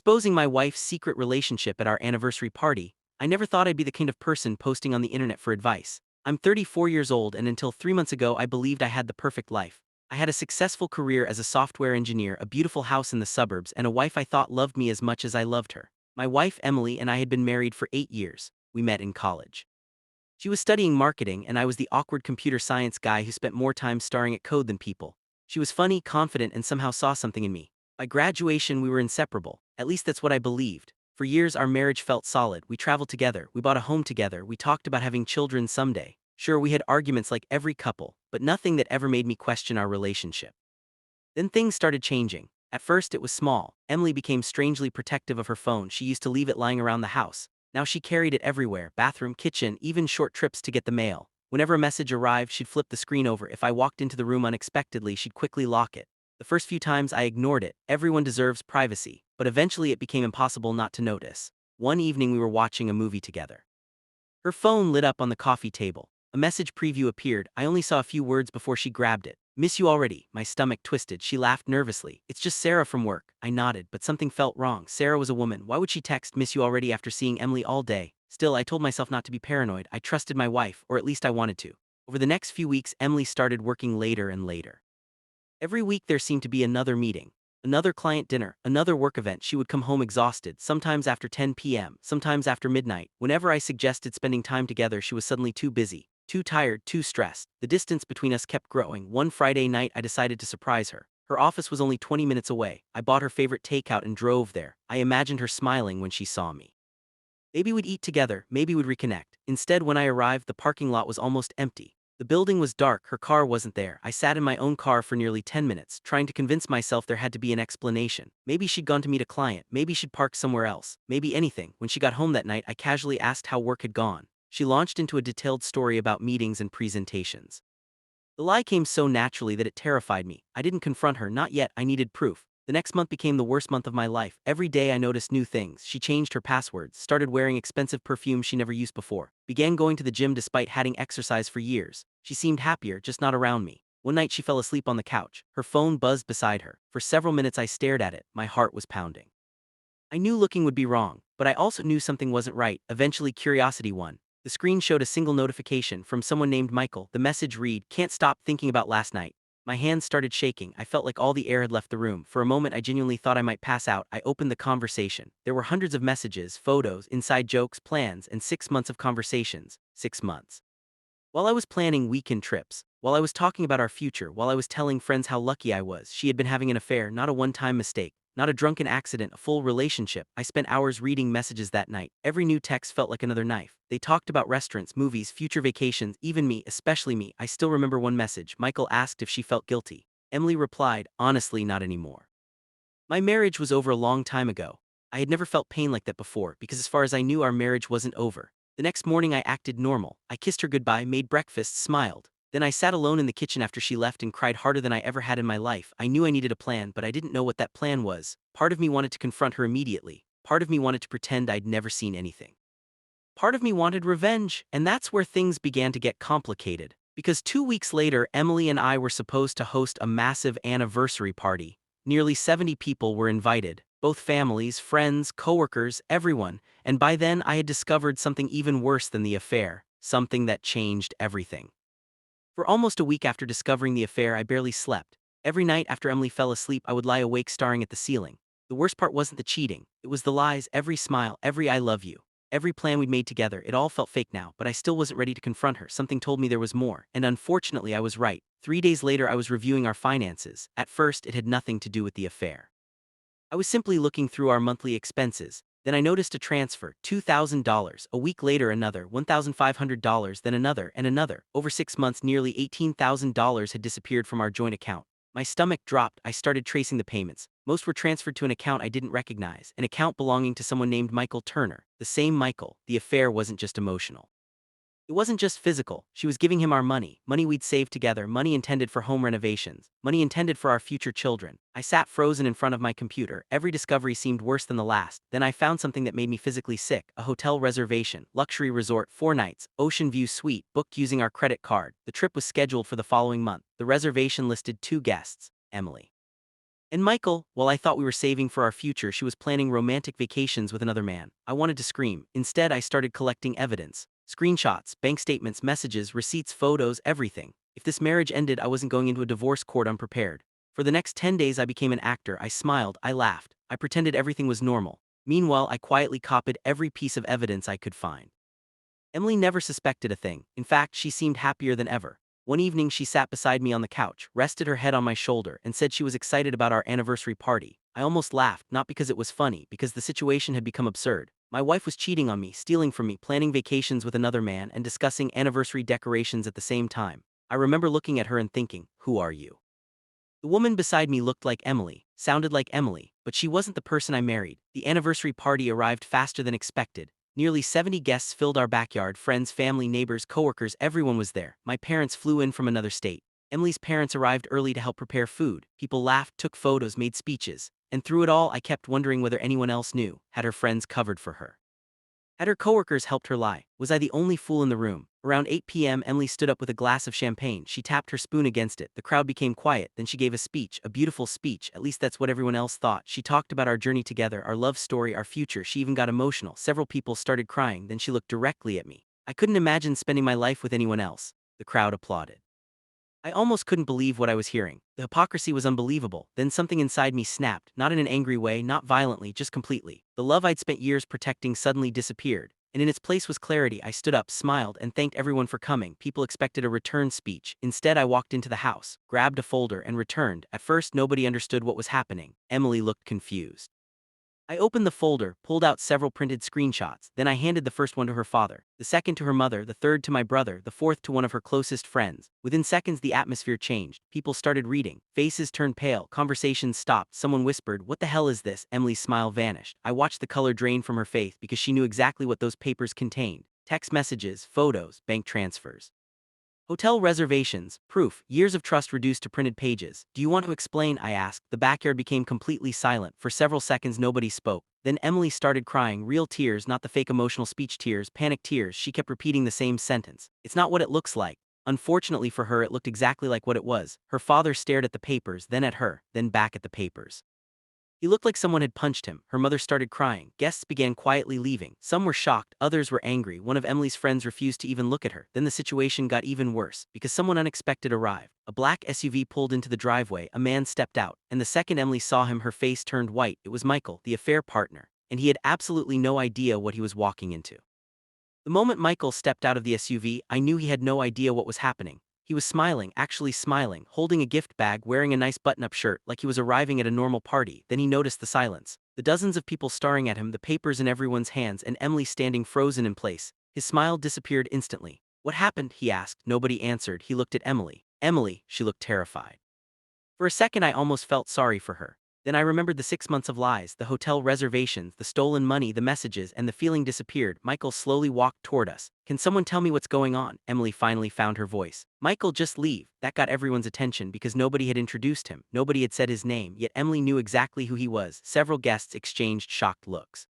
Exposing my wife's secret relationship at our anniversary party. I never thought I'd be the kind of person posting on the internet for advice. I'm 34 years old, and until 3 months ago, I believed I had the perfect life. I had a successful career as a software engineer, a beautiful house in the suburbs, and a wife I thought loved me as much as I loved her. My wife, Emily, and I had been married for 8 years. We met in college. She was studying marketing, and I was the awkward computer science guy who spent more time staring at code than people. She was funny, confident, and somehow saw something in me. By graduation, we were inseparable. At least that's what I believed. For years, our marriage felt solid. We traveled together, we bought a home together, we talked about having children someday. Sure, we had arguments like every couple, but nothing that ever made me question our relationship. Then things started changing. At first, it was small. Emily became strangely protective of her phone. She used to leave it lying around the house. Now she carried it everywhere: bathroom, kitchen, even short trips to get the mail. Whenever a message arrived, she'd flip the screen over. If I walked into the room unexpectedly, she'd quickly lock it. The first few times I ignored it. Everyone deserves privacy. But eventually it became impossible not to notice. One evening we were watching a movie together. Her phone lit up on the coffee table. A message preview appeared. I only saw a few words before she grabbed it. "Miss you already." My stomach twisted. She laughed nervously. "It's just Sarah from work." I nodded, but something felt wrong. Sarah was a woman. Why would she text "miss you already" after seeing Emily all day? Still, I told myself not to be paranoid. I trusted my wife, or at least I wanted to. Over the next few weeks, Emily started working later and later. Every week there seemed to be another meeting, another client dinner, another work event. She would come home exhausted, sometimes after 10 p.m., sometimes after midnight. Whenever I suggested spending time together, she was suddenly too busy, too tired, too stressed. The distance between us kept growing. One Friday night, I decided to surprise her. Her office was only 20 minutes away. I bought her favorite takeout and drove there. I imagined her smiling when she saw me. Maybe we'd eat together, maybe we'd reconnect. Instead, when I arrived, the parking lot was almost empty. The building was dark, her car wasn't there. I sat in my own car for nearly 10 minutes, trying to convince myself there had to be an explanation. Maybe she'd gone to meet a client, maybe she'd parked somewhere else, maybe anything. When she got home that night, I casually asked how work had gone. She launched into a detailed story about meetings and presentations. The lie came so naturally that it terrified me. I didn't confront her, not yet. I needed proof. The next month became the worst month of my life. Every day I noticed new things. She changed her passwords, started wearing expensive perfume she never used before, began going to the gym despite having exercised for years. She seemed happier, just not around me. One night she fell asleep on the couch. Her phone buzzed beside her. For several minutes I stared at it. My heart was pounding. I knew looking would be wrong, but I also knew something wasn't right. Eventually curiosity won. The screen showed a single notification from someone named Michael. The message read, "Can't stop thinking about last night." My hands started shaking. I felt like all the air had left the room. For a moment I genuinely thought I might pass out. I opened the conversation. There were hundreds of messages, photos, inside jokes, plans, and 6 months of conversations. 6 months. While I was planning weekend trips, while I was talking about our future, while I was telling friends how lucky I was, she had been having an affair, not a one-time mistake, not a drunken accident, a full relationship. I spent hours reading messages that night. Every new text felt like another knife. They talked about restaurants, movies, future vacations, even me, especially me. I still remember one message. Michael asked if she felt guilty. Emily replied, "Honestly, not anymore." My marriage was over a long time ago. I had never felt pain like that before, because as far as I knew, our marriage wasn't over. The next morning I acted normal. I kissed her goodbye, made breakfast, smiled. Then I sat alone in the kitchen after she left and cried harder than I ever had in my life. I knew I needed a plan, but I didn't know what that plan was. Part of me wanted to confront her immediately. Part of me wanted to pretend I'd never seen anything. Part of me wanted revenge, and that's where things began to get complicated. Because 2 weeks later, Emily and I were supposed to host a massive anniversary party. Nearly 70 people were invited, both families, friends, coworkers, everyone, and by then I had discovered something even worse than the affair, something that changed everything. For almost a week after discovering the affair, I barely slept. Every night after Emily fell asleep, I would lie awake staring at the ceiling. The worst part wasn't the cheating, it was the lies, every smile, every "I love you." Every plan we'd made together. It all felt fake now, but I still wasn't ready to confront her. Something told me there was more, and unfortunately I was right. 3 days later I was reviewing our finances. At first, it had nothing to do with the affair. I was simply looking through our monthly expenses. Then I noticed a transfer, $2,000. A week later another, $1,500, then another and another. Over 6 months, nearly $18,000 had disappeared from our joint account. My stomach dropped. I started tracing the payments. Most were transferred to an account I didn't recognize, an account belonging to someone named Michael Turner. The same Michael. The affair wasn't just emotional. It wasn't just physical. She was giving him our money, money we'd saved together, money intended for home renovations, money intended for our future children. I sat frozen in front of my computer. Every discovery seemed worse than the last. Then I found something that made me physically sick: a hotel reservation, luxury resort, 4 nights, ocean view suite, booked using our credit card. The trip was scheduled for the following month. The reservation listed 2 guests: Emily. And Michael, while I thought we were saving for our future, she was planning romantic vacations with another man. I wanted to scream. Instead, I started collecting evidence. Screenshots, bank statements, messages, receipts, photos, everything. If this marriage ended, I wasn't going into a divorce court unprepared. For the next 10 days, I became an actor. I smiled, I laughed, I pretended everything was normal. Meanwhile, I quietly copied every piece of evidence I could find. Emily never suspected a thing. In fact, she seemed happier than ever. One evening, she sat beside me on the couch, rested her head on my shoulder, and said she was excited about our anniversary party. I almost laughed, not because it was funny, because the situation had become absurd. My wife was cheating on me, stealing from me, planning vacations with another man, and discussing anniversary decorations at the same time. I remember looking at her and thinking, who are you? The woman beside me looked like Emily, sounded like Emily, but she wasn't the person I married. The anniversary party arrived faster than expected. Nearly 70 guests filled our backyard, friends, family, neighbors, coworkers, everyone was there. My parents flew in from another state. Emily's parents arrived early to help prepare food. People laughed, took photos, made speeches. And through it all, I kept wondering whether anyone else knew, had her friends covered for her. Had her coworkers helped her lie? Was I the only fool in the room? Around 8 p.m., Emily stood up with a glass of champagne. She tapped her spoon against it. The crowd became quiet. Then she gave a speech, a beautiful speech. At least that's what everyone else thought. She talked about our journey together, our love story, our future. She even got emotional. Several people started crying. Then she looked directly at me. I couldn't imagine spending my life with anyone else. The crowd applauded. I almost couldn't believe what I was hearing. The hypocrisy was unbelievable. Then something inside me snapped, not in an angry way, not violently, just completely. The love I'd spent years protecting suddenly disappeared, and in its place was clarity. I stood up, smiled, and thanked everyone for coming. People expected a return speech. Instead, I walked into the house, grabbed a folder, and returned. At first, nobody understood what was happening. Emily looked confused. I opened the folder, pulled out several printed screenshots, then I handed the first one to her father, the second to her mother, the third to my brother, the fourth to one of her closest friends. Within seconds, the atmosphere changed. People started reading. Faces turned pale. Conversations stopped. Someone whispered, "What the hell is this?" Emily's smile vanished. I watched the color drain from her face because she knew exactly what those papers contained. Text messages, photos, bank transfers. Hotel reservations, proof, years of trust reduced to printed pages. "Do you want to explain?" I asked. The backyard became completely silent. For several seconds nobody spoke. Then Emily started crying, real tears, not the fake emotional speech tears, panic tears. She kept repeating the same sentence. "It's not what it looks like." Unfortunately for her, it looked exactly like what it was. Her father stared at the papers, then at her, then back at the papers. He looked like someone had punched him. Her mother started crying. Guests began quietly leaving. Some were shocked, others were angry. One of Emily's friends refused to even look at her. Then the situation got even worse, because someone unexpected arrived. A black SUV pulled into the driveway, a man stepped out, and the second Emily saw him, her face turned white. It was Michael, the affair partner, and he had absolutely no idea what he was walking into. The moment Michael stepped out of the SUV, I knew he had no idea what was happening. He was smiling, actually smiling, holding a gift bag, wearing a nice button-up shirt, like he was arriving at a normal party. Then he noticed the silence. The dozens of people staring at him, the papers in everyone's hands, and Emily standing frozen in place. His smile disappeared instantly. "What happened?" he asked. Nobody answered. He looked at Emily. Emily, she looked terrified. For a second I almost felt sorry for her. Then I remembered the 6 months of lies, the hotel reservations, the stolen money, the messages, and the feeling disappeared. Michael slowly walked toward us. "Can someone tell me what's going on?" Emily finally found her voice. "Michael, just leave." That got everyone's attention because nobody had introduced him. Nobody had said his name, yet Emily knew exactly who he was. Several guests exchanged shocked looks.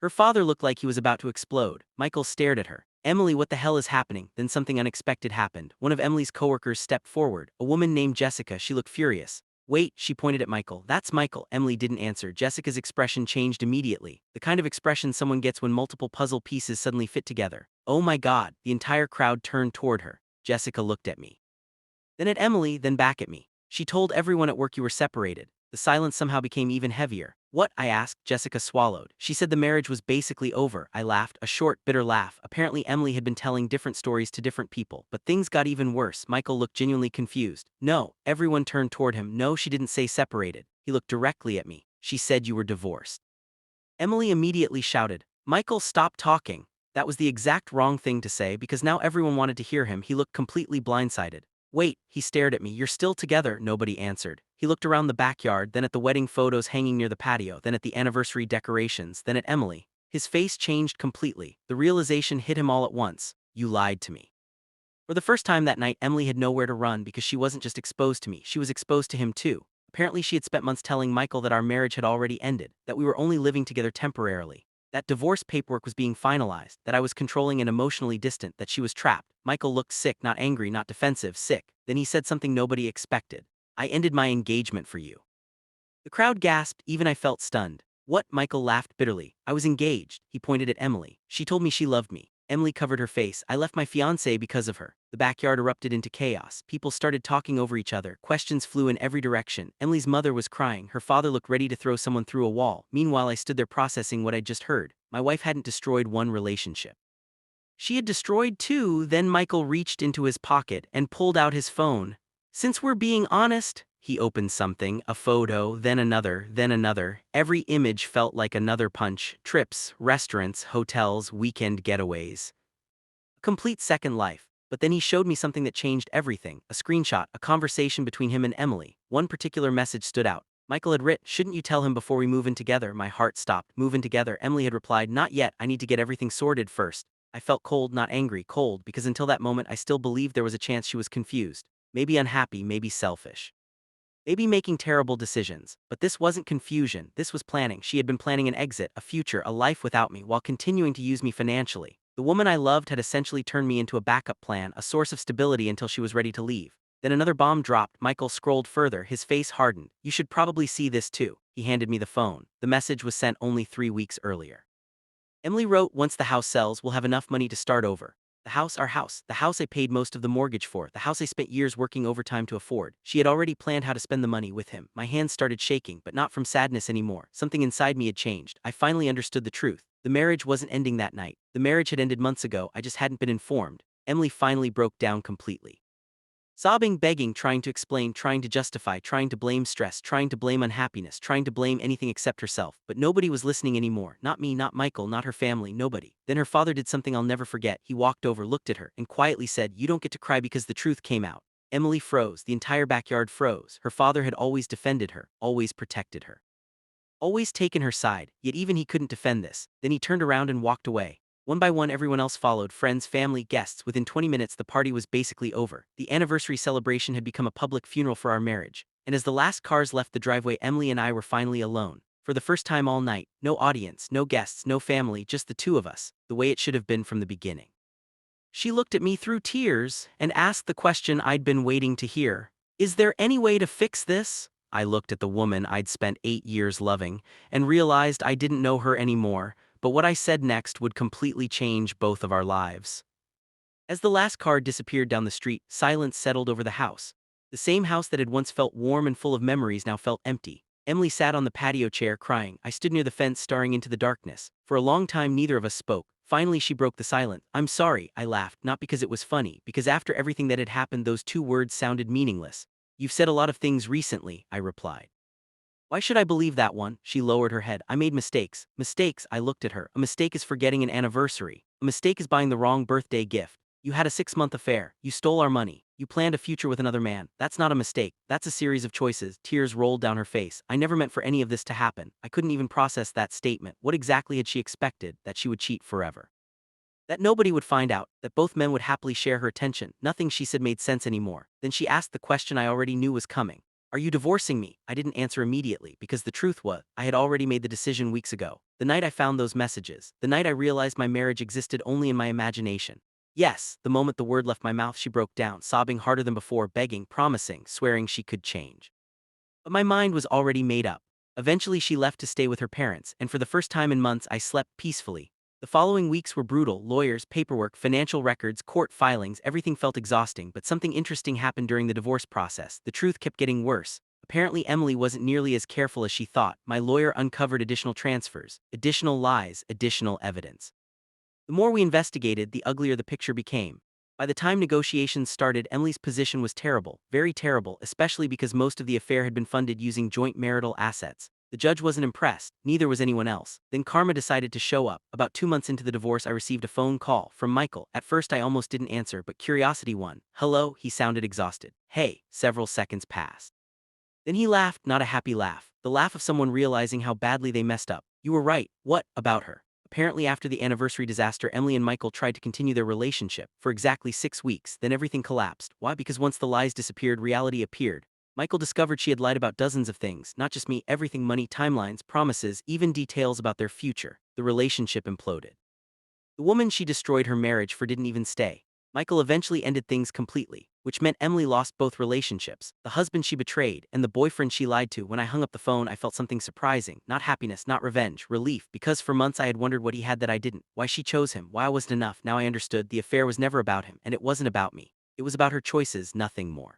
Her father looked like he was about to explode. Michael stared at her. "Emily, what the hell is happening?" Then something unexpected happened. One of Emily's coworkers stepped forward, a woman named Jessica. She looked furious. "Wait," she pointed at Michael. "That's Michael." Emily didn't answer. Jessica's expression changed immediately. The kind of expression someone gets when multiple puzzle pieces suddenly fit together. "Oh my God." The entire crowd turned toward her. Jessica looked at me. Then at Emily, then back at me. "She told everyone at work you were separated." The silence somehow became even heavier. "What?" I asked. Jessica swallowed. "She said the marriage was basically over." I laughed, a short, bitter laugh. Apparently Emily had been telling different stories to different people. But things got even worse. Michael looked genuinely confused. "No." Everyone turned toward him. "No, she didn't say separated." He looked directly at me. "She said you were divorced." Emily immediately shouted, "Michael, stop talking." That was the exact wrong thing to say because now everyone wanted to hear him. He looked completely blindsided. "Wait," he stared at me. "You're still together?" Nobody answered. He looked around the backyard, then at the wedding photos hanging near the patio, then at the anniversary decorations, then at Emily. His face changed completely. The realization hit him all at once. "You lied to me." For the first time that night, Emily had nowhere to run because she wasn't just exposed to me, she was exposed to him too. Apparently she had spent months telling Michael that our marriage had already ended, that we were only living together temporarily, that divorce paperwork was being finalized, that I was controlling and emotionally distant, that she was trapped. Michael looked sick, not angry, not defensive, sick. Then he said something nobody expected. "I ended my engagement for you." The crowd gasped, even I felt stunned. What? Michael laughed bitterly. I was engaged. He pointed at Emily. She told me she loved me. Emily covered her face. I left my fiancé because of her. The backyard erupted into chaos. People started talking over each other. Questions flew in every direction. Emily's mother was crying. Her father looked ready to throw someone through a wall. Meanwhile, I stood there processing what I'd just heard. My wife hadn't destroyed one relationship. She had destroyed two. Then Michael reached into his pocket and pulled out his phone. Since we're being honest, he opened something, a photo, then another, then another. Every image felt like another punch. Trips, restaurants, hotels, weekend getaways. A complete second life. But then he showed me something that changed everything. A screenshot, a conversation between him and Emily. One particular message stood out. Michael had writ, "Shouldn't you tell him before we move in together?" My heart stopped. Move in together? Emily had replied, "Not yet, I need to get everything sorted first." I felt cold, not angry, cold, because until that moment I still believed there was a chance she was confused. Maybe unhappy, maybe selfish. Maybe making terrible decisions. But this wasn't confusion, this was planning. She had been planning an exit, a future, a life without me, while continuing to use me financially. The woman I loved had essentially turned me into a backup plan, a source of stability until she was ready to leave. Then another bomb dropped. Michael scrolled further, his face hardened. "You should probably see this too." He handed me the phone. The message was sent only 3 weeks earlier. Emily wrote, "Once the house sells, we'll have enough money to start over. The house, our house, the house I paid most of the mortgage for, the house I spent years working overtime to afford." She had already planned how to spend the money with him. My hands started shaking, but not from sadness anymore. Something inside me had changed. I finally understood the truth. The marriage wasn't ending that night. The marriage had ended months ago, I just hadn't been informed. Emily finally broke down completely. Sobbing, begging, trying to explain, trying to justify, trying to blame stress, trying to blame unhappiness, trying to blame anything except herself. But nobody was listening anymore. Not me, not Michael, not her family, nobody. Then her father did something I'll never forget. He walked over, looked at her, and quietly said, "You don't get to cry because the truth came out." Emily froze. The entire backyard froze. Her father had always defended her, always protected her, always taken her side, yet even he couldn't defend this. Then he turned around and walked away. One by one, everyone else followed, friends, family, guests. Within 20 minutes, the party was basically over. The anniversary celebration had become a public funeral for our marriage. And as the last cars left the driveway, Emily and I were finally alone. For the first time all night, no audience, no guests, no family, just the two of us, the way it should have been from the beginning. She looked at me through tears and asked the question I'd been waiting to hear. "Is there any way to fix this?" I looked at the woman I'd spent 8 years loving and realized I didn't know her anymore, but what I said next would completely change both of our lives. As the last car disappeared down the street, silence settled over the house. The same house that had once felt warm and full of memories now felt empty. Emily sat on the patio chair crying. I stood near the fence staring into the darkness. For a long time neither of us spoke. Finally she broke the silence. "I'm sorry," I laughed, not because it was funny, because after everything that had happened those two words sounded meaningless. "You've said a lot of things recently," I replied. "Why should I believe that one?" She lowered her head. "I made mistakes." "Mistakes?" I looked at her. "A mistake is forgetting an anniversary. A mistake is buying the wrong birthday gift. You had a 6-month affair. You stole our money. You planned a future with another man. That's not a mistake. That's a series of choices." Tears rolled down her face. I never meant for any of this to happen. I couldn't even process that statement. What exactly had she expected? That she would cheat forever? That nobody would find out, that both men would happily share her attention? Nothing she said made sense anymore. Then she asked the question I already knew was coming. "Are you divorcing me?" I didn't answer immediately, because the truth was, I had already made the decision weeks ago. The night I found those messages, the night I realized my marriage existed only in my imagination. Yes, the moment the word left my mouth she broke down, sobbing harder than before, begging, promising, swearing she could change. But my mind was already made up. Eventually she left to stay with her parents, and for the first time in months I slept peacefully. The following weeks were brutal: lawyers, paperwork, financial records, court filings. Everything felt exhausting, but something interesting happened during the divorce process. The truth kept getting worse. Apparently Emily wasn't nearly as careful as she thought. My lawyer uncovered additional transfers, additional lies, additional evidence. The more we investigated, the uglier the picture became. By the time negotiations started, Emily's position was terrible, very terrible, especially because most of the affair had been funded using joint marital assets. The judge wasn't impressed, neither was anyone else. Then karma decided to show up. About 2 months into the divorce, I received a phone call from Michael. At first I almost didn't answer, but curiosity won. "Hello," he sounded exhausted. "Hey." Several seconds passed. Then he laughed, not a happy laugh. The laugh of someone realizing how badly they messed up. "You were right." "What about her?" Apparently after the anniversary disaster, Emily and Michael tried to continue their relationship for exactly 6 weeks, then everything collapsed. Why? Because once the lies disappeared, reality appeared. Michael discovered she had lied about dozens of things, not just me, everything: money, timelines, promises, even details about their future. The relationship imploded. The woman she destroyed her marriage for didn't even stay. Michael eventually ended things completely. which meant Emily lost both relationships, the husband she betrayed, and the boyfriend she lied to. When I hung up the phone, I felt something surprising, not happiness, not revenge, relief, because for months I had wondered what he had that I didn't, why she chose him, why I wasn't enough. Now I understood the affair was never about him, and it wasn't about me. It was about her choices, nothing more.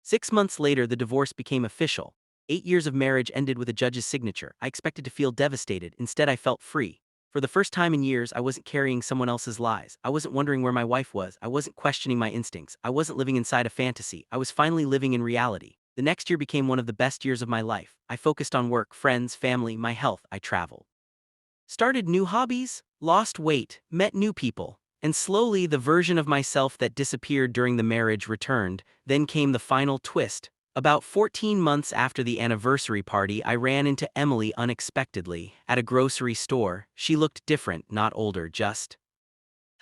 6 months later, the divorce became official. 8 years of marriage ended with a judge's signature. I expected to feel devastated, instead I felt free. For the first time in years, I wasn't carrying someone else's lies. I wasn't wondering where my wife was. I wasn't questioning my instincts. I wasn't living inside a fantasy. I was finally living in reality. The next year became one of the best years of my life. I focused on work, friends, family, my health. I traveled. Started new hobbies, lost weight, met new people. And slowly, the version of myself that disappeared during the marriage returned. Then came the final twist. About 14 months after the anniversary party, I ran into Emily unexpectedly at a grocery store. She looked different, not older, just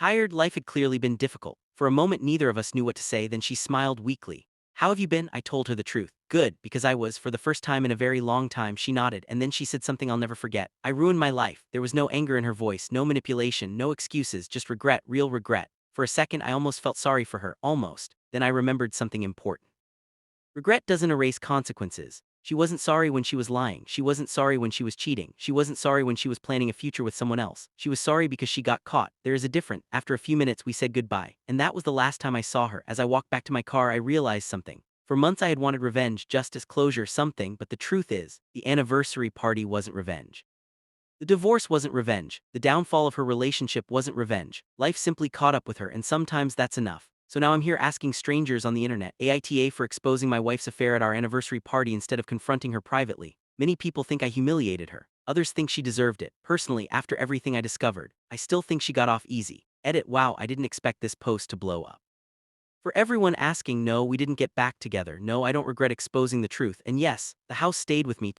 tired. Life had clearly been difficult. For a moment, neither of us knew what to say. Then she smiled weakly. "How have you been?" I told her the truth. "Good," because I was, for the first time in a very long time. She nodded, and then she said something I'll never forget. "I ruined my life." There was no anger in her voice, no manipulation, no excuses, just regret, real regret. For a second, I almost felt sorry for her, almost. Then I remembered something important. Regret doesn't erase consequences. She wasn't sorry when she was lying. She wasn't sorry when she was cheating. She wasn't sorry when she was planning a future with someone else. She was sorry because she got caught. There is a difference. After a few minutes, we said goodbye, and that was the last time I saw her. As I walked back to my car, I realized something. For months, I had wanted revenge, justice, closure, something, but the truth is, the anniversary party wasn't revenge. The divorce wasn't revenge. The downfall of her relationship wasn't revenge. Life simply caught up with her, and sometimes that's enough. So now I'm here asking strangers on the internet, AITA, for exposing my wife's affair at our anniversary party instead of confronting her privately. Many people think I humiliated her. Others think she deserved it. Personally, after everything I discovered, I still think she got off easy. Edit: wow, I didn't expect this post to blow up. For everyone asking, no, we didn't get back together. No, I don't regret exposing the truth. And yes, the house stayed with me.